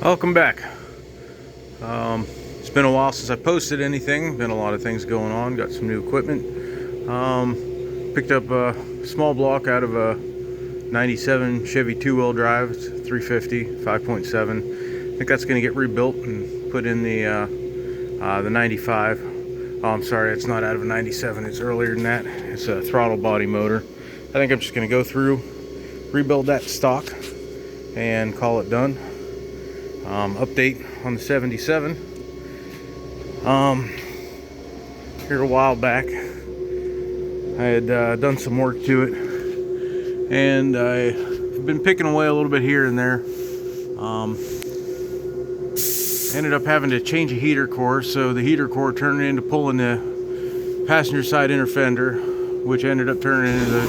Welcome back. It's been a while since I posted anything. Been a lot of things going on. Got some new equipment. Picked up a small block out of a 97 Chevy two-wheel drive. It's 350, 5.7. I think that's going to get rebuilt and put in the 95. Oh, I'm sorry, it's not out of a 97. It's earlier than that. It's a throttle body motor. I think I'm just going to go through, rebuild that stock, and call it done. Update on the 77. Here a while back, I had done some work to it, and I've been picking away a little bit here and there. Ended up having to change a heater core, so the heater core turned into pulling the passenger side inner fender, which ended up turning into the...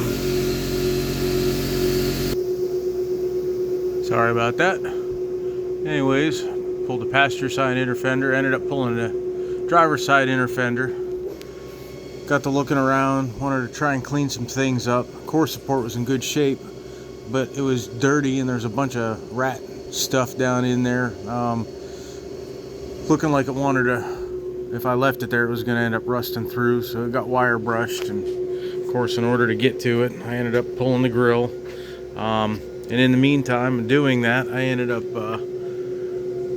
Sorry about that. Anyways, pulled the passenger side inner fender, ended up pulling the driver's side inner fender. Got to looking around, wanted to try and clean some things up. Core support was in good shape, but it was dirty and there's a bunch of rat stuff down in there. Looking like it wanted to, if I left it there, it was going to end up rusting through, so it got wire brushed. And of course, in order to get to it, I ended up pulling the grill. And in the meantime, doing that, I ended up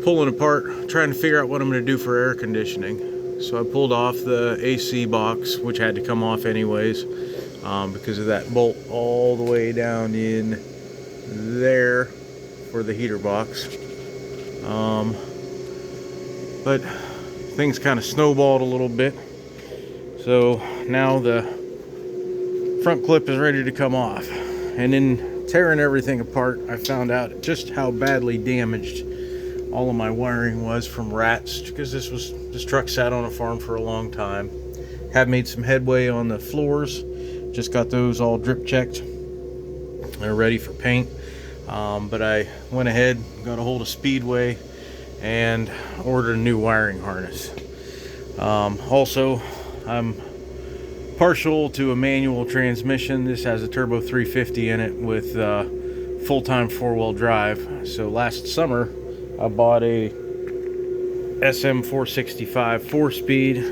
pulling apart, trying to figure out what I'm going to do for air conditioning. So I pulled off the AC box, which had to come off anyways, because of that bolt all the way down in there for the heater box. But things kind of snowballed a little bit. So now the front clip is ready to come off. And in tearing everything apart, I found out just how badly damaged all of my wiring was from rats, because this truck sat on a farm for a long time. Have made some headway on the floors, just got those all drip checked. They're ready for paint. But I went ahead, got a hold of Speedway, and ordered a new wiring harness. Also, I'm partial to a manual transmission. This has a turbo 350 in it with full-time four-wheel drive. So last summer I bought a SM465 4-speed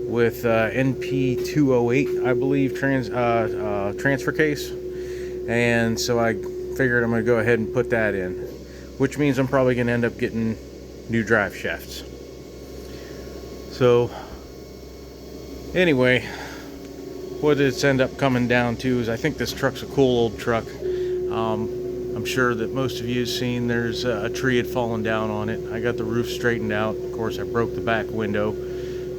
with NP208, I believe, transfer case. And so I figured I'm going to go ahead and put that in, which means I'm probably going to end up getting new drive shafts. So anyway, what it's end up coming down to is I think this truck's a cool old truck. I'm sure that most of you have seen there's a tree had fallen down on it. I got the roof straightened out. Of course, I broke the back window,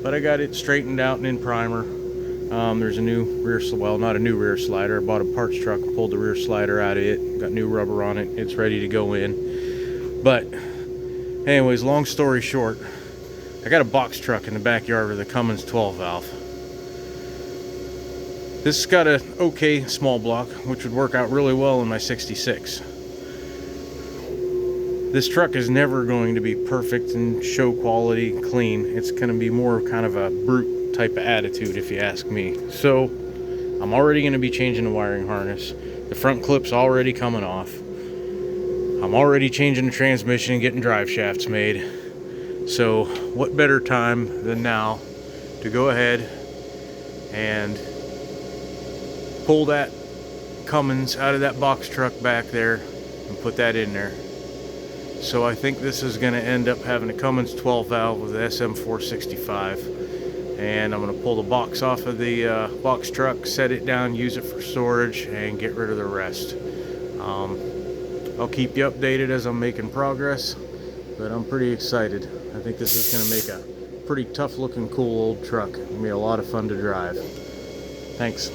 but I got it straightened out and in primer. There's a new rear, well, not a new rear slider. I bought a parts truck, pulled the rear slider out of it, got new rubber on it. It's ready to go in. But anyways, long story short, I got a box truck in the backyard with a Cummins 12 valve. This has got an okay small block, which would work out really well in my 66. This truck is never going to be perfect and show quality clean. It's going to be more kind of a brute type of attitude, if you ask me. So I'm already going to be changing the wiring harness. The front clip's already coming off. I'm already changing the transmission and getting drive shafts made. So what better time than now to go ahead and pull that Cummins out of that box truck back there and put that in there. So I think this is going to end up having a Cummins 12 valve with an SM465, and I'm going to pull the box off of the box truck, set it down, use it for storage, and get rid of the rest. I'll keep you updated as I'm making progress, but I'm pretty excited. I think this is going to make a pretty tough looking cool old truck. It'll be a lot of fun to drive. Thanks.